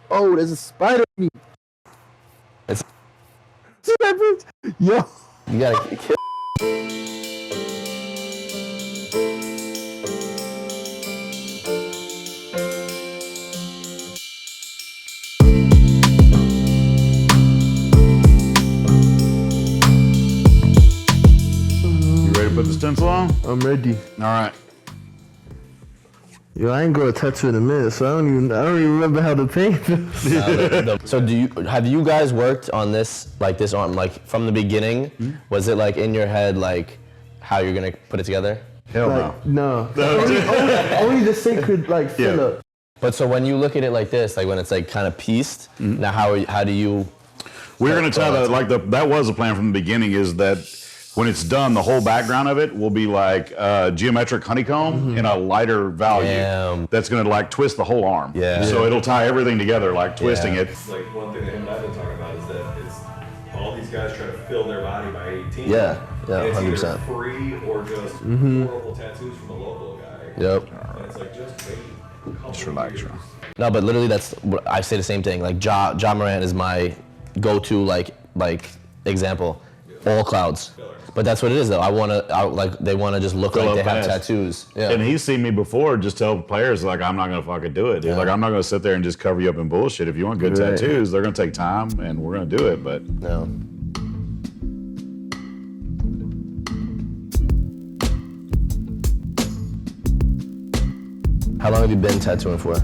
Oh, there's a spider. It's, See that bitch? Yo. you gotta kill. You ready to put the stencil on? I'm ready. All right. Yo, I ain't got a tattoo in a minute, so I don't even remember how to paint this. So have you guys worked on this arm like from the beginning? Mm-hmm. Was it like in your head like how you're gonna put it together? Hell like, no. only the sacred like filler. But so when you look at it like this, like when it's like kind of pieced, now how do you? We're gonna try to that was the plan from the beginning, is that when it's done, the whole background of it will be like geometric honeycomb in a lighter value. Damn. That's gonna like twist the whole arm. Yeah. So it'll tie everything together, like twisting it. Like one thing that him and I've been talking about is that it's all these guys trying to fill their body by 18. Yeah, and it's 100%. either free or just horrible tattoos from a local guy. Yep. And it's like just wait. Just relax, Sean. No, but literally that's what I say the same thing. Like Ja Morant is my go-to like example. All clouds. But that's what it is though. They wanna just look like they have tattoos. Yeah. And he's seen me before just tell players like, I'm not gonna fucking do it. Dude. Like I'm not gonna sit there and just cover you up in bullshit. If you want good tattoos, they're gonna take time and we're gonna do it. But no. How long have you been tattooing for?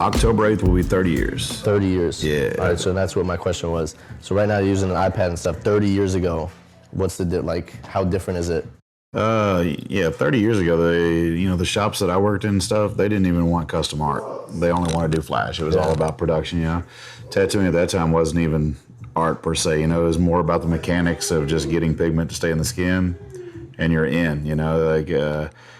October 8th will be 30 years. 30 years. Yeah. All right, so that's what my question was. So right now you're using an iPad and stuff. 30 years ago, what's how different is it? 30 years ago, the shops that I worked in and stuff, they didn't even want custom art. They only wanted to do flash. It was all about production, Tattooing at that time wasn't even art per se, it was more about the mechanics of just getting pigment to stay in the skin and you're in,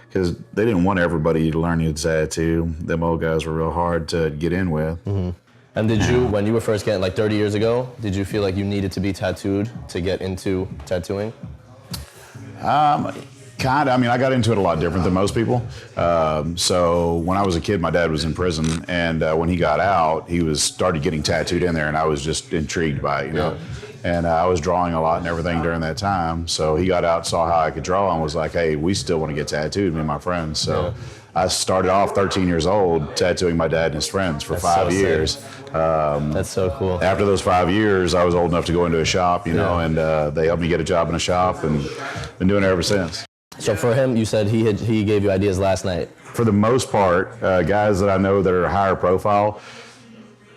because they didn't want everybody to learn to tattoo. Them old guys were real hard to get in with. Mm-hmm. And did you, when you were first getting, 30 years ago, did you feel like you needed to be tattooed to get into tattooing? Kind of. I got into it a lot different than most people. So when I was a kid, my dad was in prison, and when he got out, he started getting tattooed in there, and I was just intrigued by it, you know. And I was drawing a lot and everything during that time. So he got out, saw how I could draw, and was like, hey, we still want to get tattooed, me and my friends. So I started off 13 years old tattooing my dad and his friends for 5 years. That's so cool. After those 5 years, I was old enough to go into a shop, and they helped me get a job in a shop, and been doing it ever since. So for him, you said he gave you ideas last night. For the most part, guys that I know that are higher profile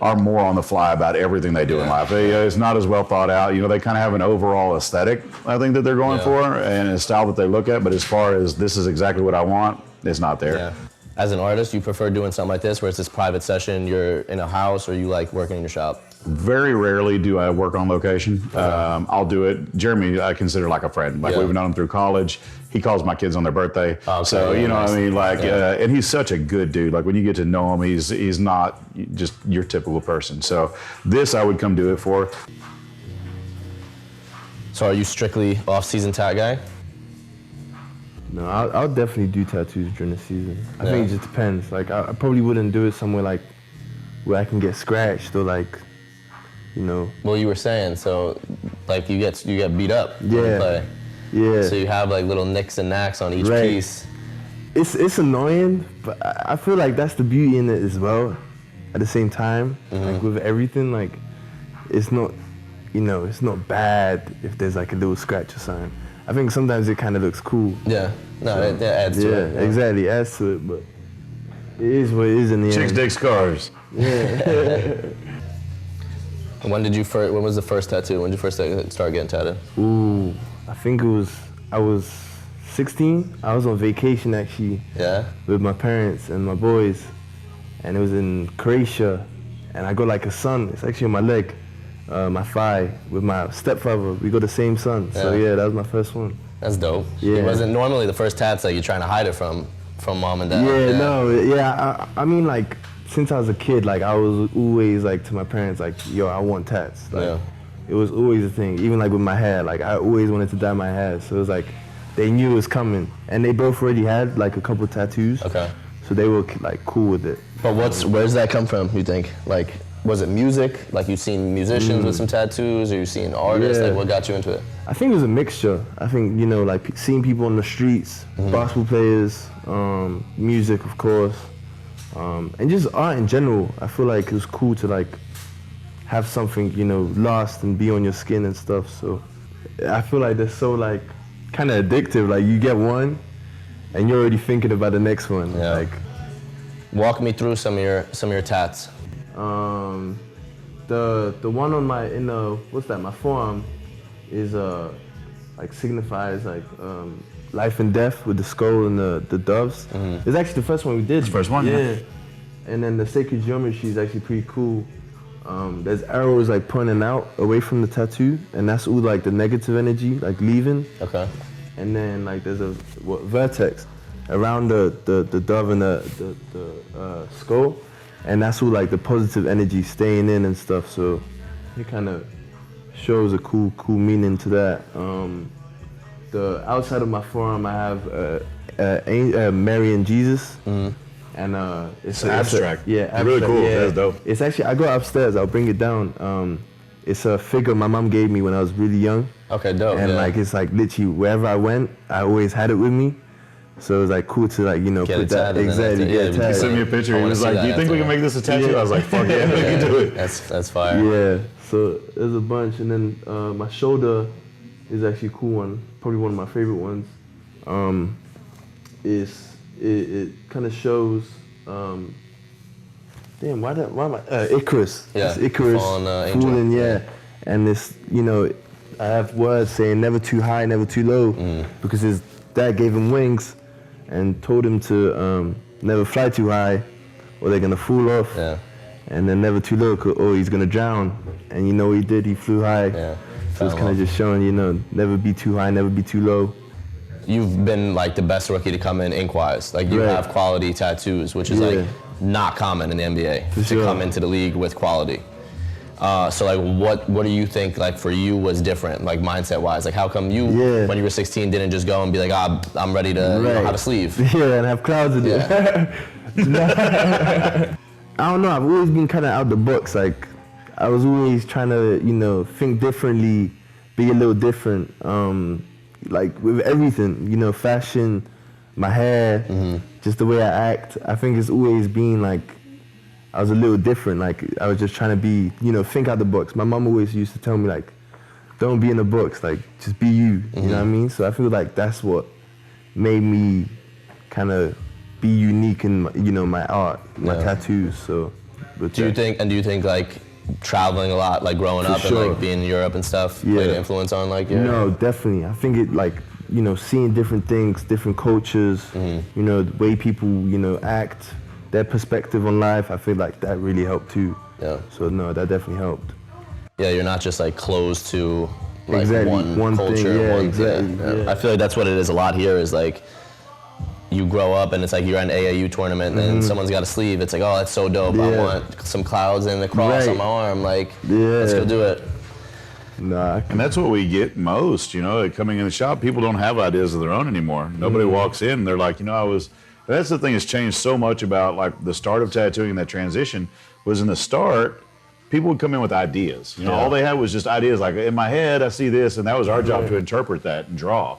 are more on the fly about everything they do in life. It's not as well thought out. They kind of have an overall aesthetic, I think, that they're going for, and a style that they look at. But as far as this is exactly what I want, it's not there. Yeah. As an artist, you prefer doing something like this, where it's this private session, you're in a house, or you like working in your shop? Very rarely do I work on location. I'll do it. Jeremy, I consider like a friend. We've known him through college. He calls my kids on their birthday. Okay, so, what I mean? And he's such a good dude. Like, when you get to know him, he's not just your typical person. So this I would come do it for. So are you strictly off-season tat guy? No, I'll definitely do tattoos during the season. I think it just depends. I probably wouldn't do it somewhere where I can get scratched or Well, you were saying, so you get beat up when you play. Yeah. So you have little nicks and knacks on each piece. It's annoying, but I feel like that's the beauty in it as well. At the same time, with everything, it's not, it's not bad if there's a little scratch or something. I think sometimes it kind of looks cool. Yeah. No, so, it adds to it. Yeah, exactly, it adds to it, but it is what it is in the end. Chicks dig scars. Yeah. When was the first tattoo? When did you first start getting tatted? Ooh, I think I was 16. I was on vacation actually. Yeah? With my parents and my boys. And it was in Croatia. And I got a sun. It's actually on my leg, my thigh, with my stepfather. We got the same sun. So yeah, that was my first one. That's dope. Yeah. It wasn't normally the first tats you're trying to hide it from mom and dad. I mean since I was a kid, I was always to my parents, yo, I want tats. It was always a thing. Even with my hair, I always wanted to dye my hair. So it was they knew it was coming, and they both already had a couple tattoos. Okay. So they were cool with it. But where's that come from? You think was it music? Like you've seen musicians with some tattoos, or you've seen artists? Like what got you into it? I think it was a mixture. I think, like seeing people on the streets, basketball players, music, of course, and just art in general. I feel like it was cool to like have something, last and be on your skin and stuff. So I feel like they're so like kind of addictive. Like you get one and you're already thinking about the next one. Yeah. Like, walk me through some of your tats. The one on my my forearm is like signifies like life and death with the skull and the doves. It's actually the first one we did. The first one, yeah. And then the sacred geometry is actually pretty cool. There's arrows like pointing out away from the tattoo, and that's all like the negative energy like leaving. Okay. And then like there's a vertex around the dove and the skull, and that's all like the positive energy staying in and stuff. So it kind of shows a cool meaning to that. The outside of my forearm, I have Mary and Jesus, and it's abstract. Abstract, really cool. Yeah. That's dope. It's actually, I go upstairs. I'll bring it down. It's a figure my mom gave me when I was really young. Okay, dope. And like it's like literally wherever I went, I always had it with me. So it was like cool to like Get put that exactly. get He tagged. sent me a picture. He was like, "Do you think we can make this a tattoo?" I was like, "Fuck yeah, we can do it." That's fire. Yeah, so there's a bunch, and then my shoulder is actually a cool one, probably one of my favorite ones. It kind of shows. Damn, why am I? Icarus. Yeah, It's Icarus fallen angel. falling, yeah. And this, I have words saying never too high, never too low, because his dad gave him wings, and told him to never fly too high, or they're gonna fall off. Yeah. And then never too low, or he's gonna drown. And you know what he did? He flew high. Yeah. So it's kind of just showing, never be too high, never be too low. You've been like the best rookie to come in ink-wise. Like you Right. have quality tattoos, which is like not common in the NBA to come into the league with quality. So like what do you think like for you was different, like mindset-wise? Like how come you, when you were 16, didn't just go and be like, I'm ready to have a sleeve? Yeah, and have clouds in it. I don't know, I've always been kind of out the box. Like I was always trying to, think differently, be a little different. Like with everything, fashion, my hair, just the way I act. I think it's always been like, I was a little different. Like I was just trying to be, think out the box. My mom always used to tell me like, don't be in the box, like just be you, you know what I mean? So I feel like that's what made me kind of be unique in, my art, my tattoos, so. Do you think like traveling a lot, like growing up and like being in Europe and stuff, played an influence on like your... No, definitely. I think it like, seeing different things, different cultures, the way people, act, their perspective on life, I feel like that really helped too. Yeah. So no, that definitely helped. Yeah, you're not just like closed to like Exactly. one culture, thing, one exactly. Yeah. I feel like that's what it is a lot here is like, you grow up and it's like you're at an AAU tournament and someone's got a sleeve. It's like, oh, that's so dope. I want some clouds and a cross on my arm. Like, let's go do it. Nah. And that's what we get most, coming in the shop. People don't have ideas of their own anymore. Nobody walks in, they're like, that's the thing that's changed so much about like the start of tattooing, that transition was in the start, people would come in with ideas. All they had was just ideas like, in my head, I see this, and that was our job to interpret that and draw.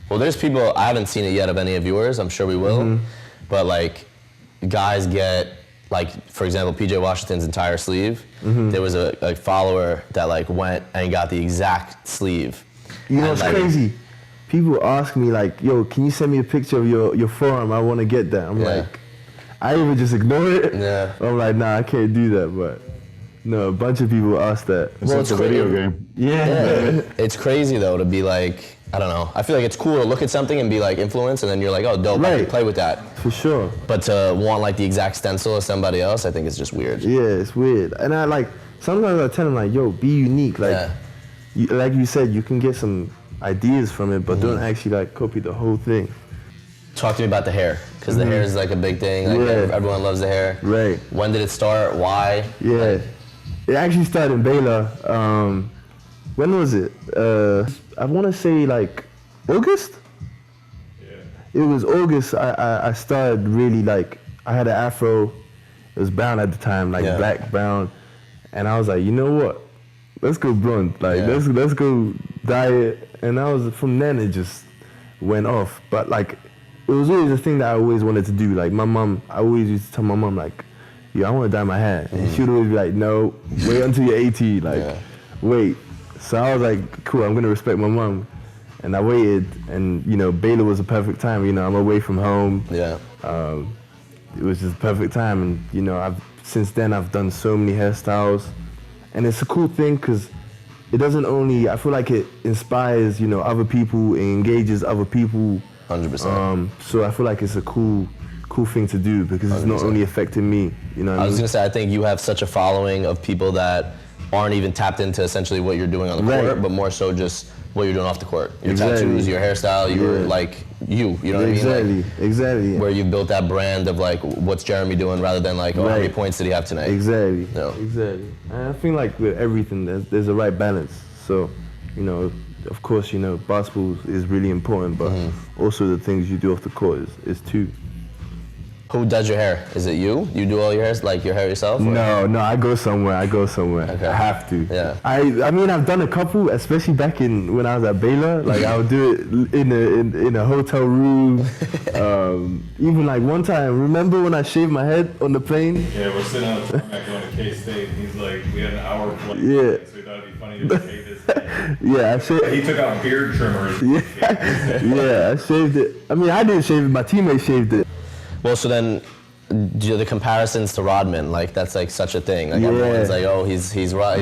Well, there's people, I haven't seen it yet of any of yours, I'm sure we will, but like guys get, like for example, PJ Washington's entire sleeve, there was a follower that like went and got the exact sleeve. It's like, crazy. People ask me like, yo, can you send me a picture of your forearm? I want to get that. I'm like, I even just ignore it. Yeah. I'm like, nah, I can't do that, but no, a bunch of people ask that. Well, it's a video game. Yeah. It's crazy though to be like, I don't know. I feel like it's cool to look at something and be like influenced, and then you're like, oh, dope, I can play with that. For sure. But to want like the exact stencil of somebody else, I think it's just weird. Yeah, it's weird. And I like, sometimes I tell them like, yo, be unique. Like, like you said, you can get some ideas from it, but don't actually like copy the whole thing. Talk to me about the hair, because the hair is like a big thing. Like everyone loves the hair. Right. When did it start? Why? Yeah. It actually started in Baylor. When was it? I want to say like August? Yeah. It was August. I started really like, I had an afro. It was brown at the time, like black, brown. And I was like, you know what? Let's go blonde. Like, let's go dye it. And from then it just went off. But like, it was always a thing that I always wanted to do. Like my mom, I always used to tell my mom like, I want to dye my hair. And she would always be like, no, wait until you're 18. Like, wait. So I was like, cool, I'm going to respect my mom. And I waited, and, Baylor was a perfect time. I'm away from home. Yeah. It was just perfect time. And, since then I've done so many hairstyles. And it's a cool thing because it doesn't only, I feel like it inspires, other people, it engages other people. 100%. So I feel like it's a cool thing to do because it's 100%. Not only affecting me. I was gonna say, I think you have such a following of people that aren't even tapped into essentially what you're doing on the court, but more so just what you're doing off the court. Your tattoos, your hairstyle, your like you know what I mean? Like, exactly. Where you've built that brand of like, what's Jeremy doing rather than like, how many points did he have tonight? Exactly. Exactly. And I feel like with everything, there's a right balance. So, of course, basketball is really important, but also the things you do off the court is too. Who does your hair? Is it you? You do all your hair, like your hair yourself? Or? No, I go somewhere. Okay. I have to. Yeah. I mean, I've done a couple, especially back when I was at Baylor. Like I would do it in a hotel room. Even like one time, remember when I shaved my head on the plane? Yeah, we're sitting on the tarmac going to K-State, and he's like, we had an hour flight, yeah. So we thought it'd be funny to shave his head. Yeah, He took out beard trimmers. Yeah, I shaved it. I mean, I didn't shave it. My teammate shaved it. Well, so then, the comparisons to Rodman, like that's like such a thing. Like everyone's like, oh, he's right,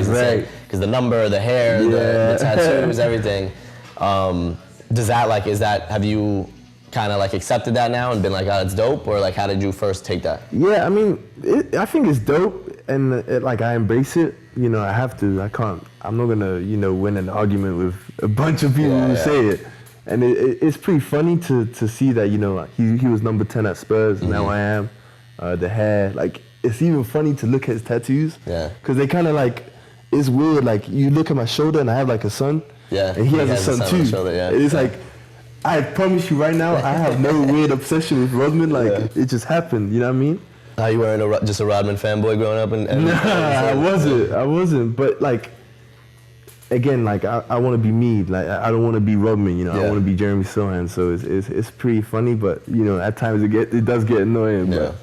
because the number, the hair, the tattoos, everything. Does that like have you kind of like accepted that now and been like, oh, it's dope, or like how did you first take that? Yeah, I mean, I think it's dope, and like I embrace it. I have to. I can't. I'm not gonna win an argument with a bunch of people who say it. And it's pretty funny to see that, he was number 10 at Spurs, and now I am. The hair, like, it's even funny to look at his tattoos. Yeah. Because they kind of like, it's weird, like, you look at my shoulder and I have like a son. Yeah. And he has a son too. Shoulder, yeah. It's like, I promise you right now, I have no weird obsession with Rodman. Like, it just happened, you know what I mean? Are you wearing just a Rodman fanboy growing up? Nah, I wasn't. But like, again, like I want to be me. Like I don't want to be Rodman, I want to be Jeremy Sohan. So it's pretty funny, but at times it does get annoying. Yeah. But.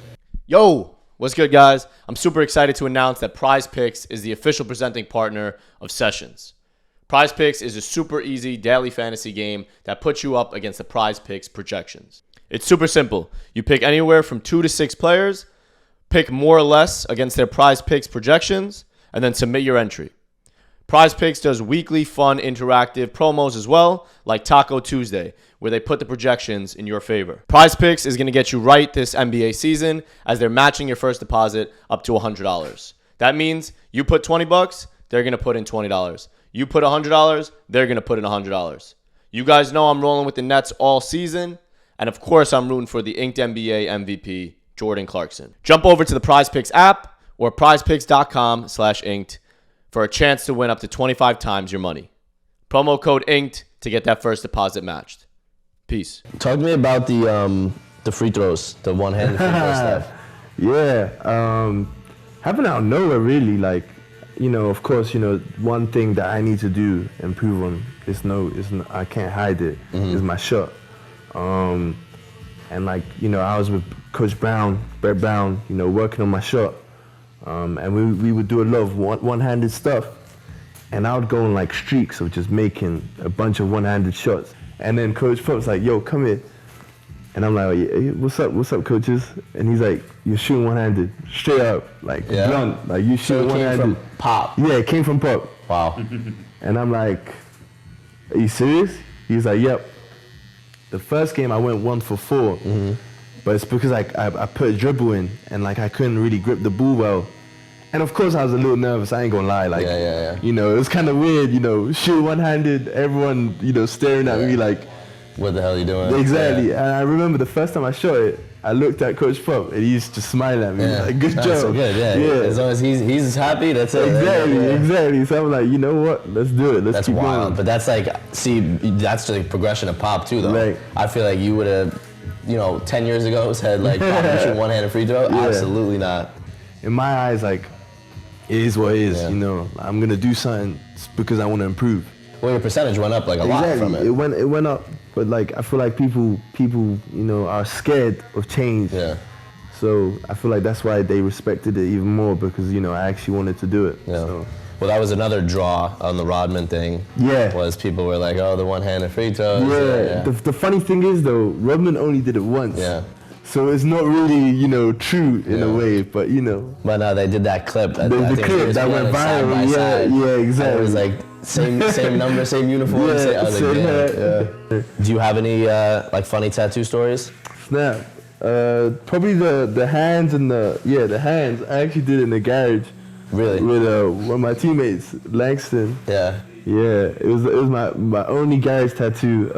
Yo, what's good, guys? I'm super excited to announce that Prize Picks is the official presenting partner of Sessions. Prize Picks is a super easy daily fantasy game that puts you up against the Prize Picks projections. It's super simple. You pick anywhere from 2 to 6 players, pick more or less against their Prize Picks projections, and then submit your entry. Prize Picks does weekly, fun, interactive promos as well, like Taco Tuesday, where they put the projections in your favor. Prize Picks is going to get you right this NBA season, as they're matching your first deposit up to $100. That means you put $20, they're going to put in $20. You put $100, they're going to put in $100. You guys know I'm rolling with the Nets all season, and of course I'm rooting for the Inked NBA MVP, Jordan Clarkson. Jump over to the Prize Picks app or prizepicks.com/inked for a chance to win up to 25 times your money. Promo code INKED to get that first deposit matched. Peace. Talk to me about the free throws, the one-handed free throw stuff. Yeah, happened out of nowhere really. Like, of course, one thing that I need to do, improve on, I can't hide it, is my shot. And like, I was with Coach Brett Brown, working on my shot. And we would do a lot of one-handed stuff, and I would go on like streaks of just making a bunch of one-handed shots. And then Coach Pop's like, "Yo, come here," and I'm like, hey, "What's up, coaches?" And he's like, "You're shooting one-handed, straight up, like blunt, like you shooting one-handed." Came from Pop. Yeah, it came from Pop. Wow. And I'm like, "Are you serious?" He's like, "Yep." The first game I went 1 for 4. But it's because I put a dribble in, and like I couldn't really grip the ball well. And of course I was a little nervous, I ain't gonna lie. Like, it was kind of weird, shoot one-handed, everyone, staring at me like, what the hell are you doing? Exactly. Yeah. And I remember the first time I shot it, I looked at Coach Pop, and he used to smile at me, like, good job. So good, yeah. As long as he's happy, that's it. Exactly. So I'm like, you know what, let's do it, let's keep wild. going. But that's like, that's the progression of Pop too, though. Right. I feel like you would have, 10 years ago said like, Pop, you shoot one-handed free throw? Yeah. Absolutely not. In my eyes, like, it is what it is. Yeah. You know, I'm gonna do something because I want to improve. Well, your percentage went up like a lot from it. It went up, but like I feel like people, you know, are scared of change. Yeah. So I feel like that's why they respected it even more because you know I actually wanted to do it. Yeah. So. Well, that was another draw on the Rodman thing. Yeah. Was people were like, oh, the one-handed free throws. Yeah. The funny thing is though, Rodman only did it once. Yeah. So it's not really, you know, true in a way, but you know. But no, they did that clip. The clip that went viral. Yeah, exactly. It was like same number, same uniform. Yeah, I was like, yeah. Do you have any like funny tattoo stories? Snap. Probably the hands and the hands. I actually did it in the garage. Really? With one of my teammates, Langston. Yeah. Yeah, it was my only garage tattoo.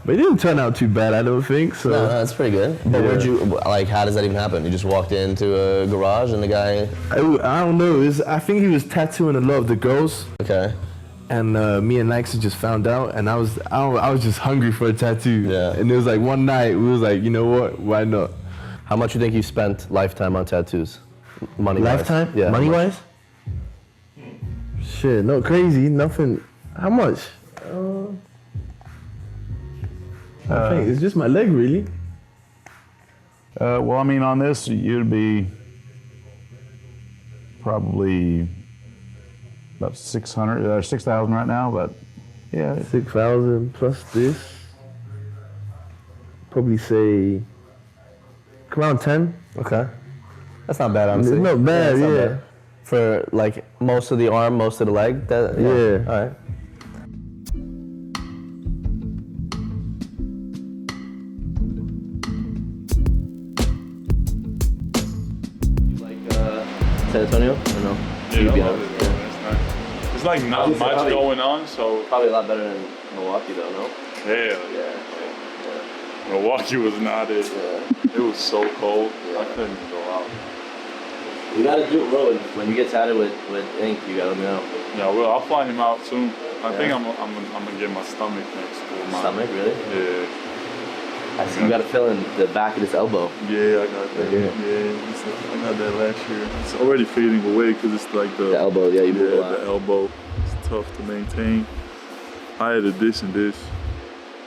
But it didn't turn out too bad, I don't think. So. No, that's pretty good. But where'd you like? How does that even happen? You just walked into a garage and the guy. I don't know. I think he was tattooing a lot of the girls. Okay. And me and Langston just found out, and I was just hungry for a tattoo. Yeah. And it was like one night we was like, you know what? Why not? How much you think you spent lifetime on tattoos? Money Lifetime? Yeah. Money wise? Shit, no crazy, nothing. How much? I think it's just my leg, really. Well, I mean, on this, you'd be probably about 600, 6,000 right now, but yeah. 6,000 plus this. Probably say around 10. Okay. That's not bad, honestly. It's not bad, it's not yeah. bad. For like most of the arm, most of the leg. Yeah. All right. San Antonio? Or no? Yeah, I love it. It's nice. It's like not much going on, so Probably a lot better than Milwaukee, though, no? hell, Yeah. Milwaukee was not it. Yeah. It was so cold. I couldn't even go out. You gotta do it, bro. When you get tatted with ink, you gotta let me know. Yeah, well, I'll fly him out soon. I think I'm gonna get my stomach next to Stomach, really? Yeah. I see you gotta fill in the back of this elbow. Yeah, I got that. Yeah. I got that last year. It's already fading away because it's like The elbow, yeah, you move a yeah, lot. the elbow. It's tough to maintain. I had this and this.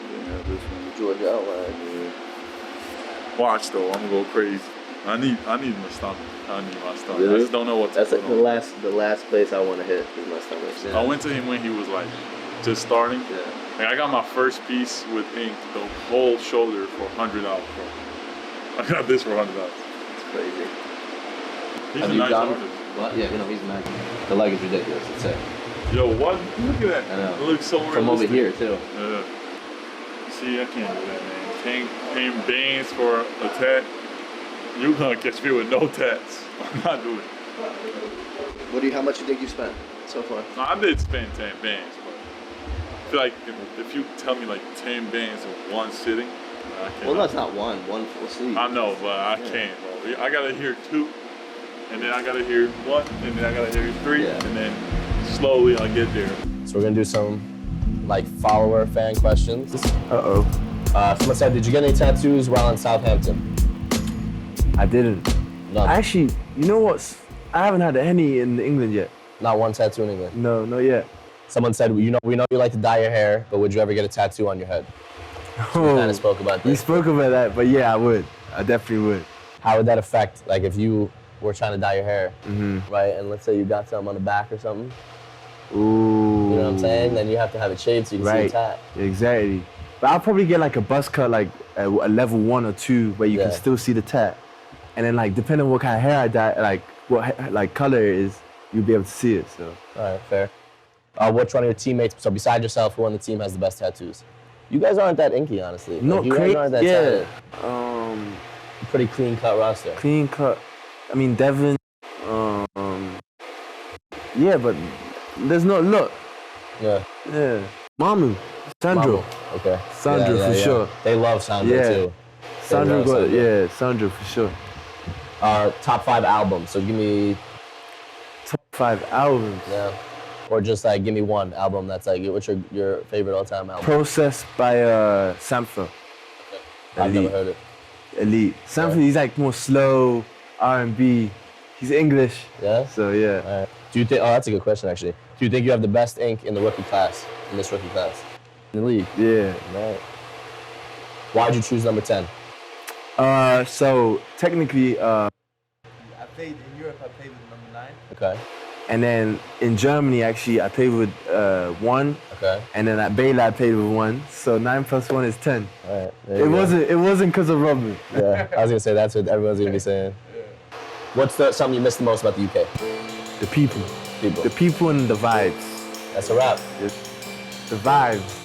Yeah, this one. Georgia outline. Watch though, I'm gonna go crazy. I need my stomach. I need my stomach. Really? I just don't know what to That's put like on. the last place I want to hit is my stomach. Yeah. I went to him when he was like just starting. Yeah. Like, I got my first piece with ink, the whole shoulder for $100, bro. I got this for $100. It's crazy. He's Have a you nice done- artist. What? Yeah, he's mad. The leg is ridiculous. It's sick. Yo, what? Look at that. I know. It looks so realistic. From over here too. Yeah. See, I can't do that, man. Paying bands for a tat. You gonna catch me with no tats. I'm not doing it. How much you think you spent so far? No, I did spend 10 bands, but I feel like if you tell me like 10 bands in one sitting, I can't. Well, that's not one full sleeve. I know, but I can't, bro. I gotta hear 2, and then I gotta hear 1, and then I gotta hear 3, Yeah. and then slowly I'll get there. So we're gonna do some like follower fan questions. Uh-oh. Someone said, did you get any tattoos while in Southampton? I didn't. None. Actually, you know what? I haven't had any in England yet. Not one tattoo in England. No, not yet. Someone said, we know you like to dye your hair, but would you ever get a tattoo on your head? We kind of spoke about We this. spoke about that, but yeah, I would. I definitely would. How would that affect, like if you were trying to dye your hair, right? And let's say you got something on the back or something, Ooh. you know what I'm saying? Then you have to have it shaved so you can see Right. the tat. Exactly. But I'll probably get like a buzz cut, like a level 1 or 2, where you Yeah. can still see the tat. And then like depending on what kind of hair I dye, like what like color it is, you'll be able to see it. So All right, fair. Which one of your teammates, so besides yourself, who on the team has the best tattoos? You guys aren't that inky, honestly. not Like, you guys crazy. aren't that Yeah. tatted. Pretty clean cut roster. Clean cut. I mean Devin. Yeah, but there's no look. Yeah. Yeah. Sandro. Mamu. Okay. Sandro for sure. They love Sandro Yeah. too. Sandro love got Sandro. yeah, Sandro for sure. Top 5 albums. So give me, Top 5 albums. yeah, or just like give me one album that's like, what's your favorite all-time album? Process by Sampha. I've never Elite. heard it. Elite. Sampha, he's like more slow R&B. He's English. Yeah? So yeah. All right. Do you think? Oh, that's a good question actually. Do you think you have the best ink in the rookie class? In this rookie class? In the league? Yeah. Right. Why'd you choose number 10? So technically, I played in Europe. I played with number 9. Okay. And then in Germany, actually, I played with 1. Okay. And then at Baylor, I played with 1. So 9 plus 1 is 10. All right. It wasn't because of Rodman. Yeah. I was gonna say that's what everyone's gonna be saying. What's something you miss the most about the UK? The people. People. The people and the vibes. That's a wrap. The vibes.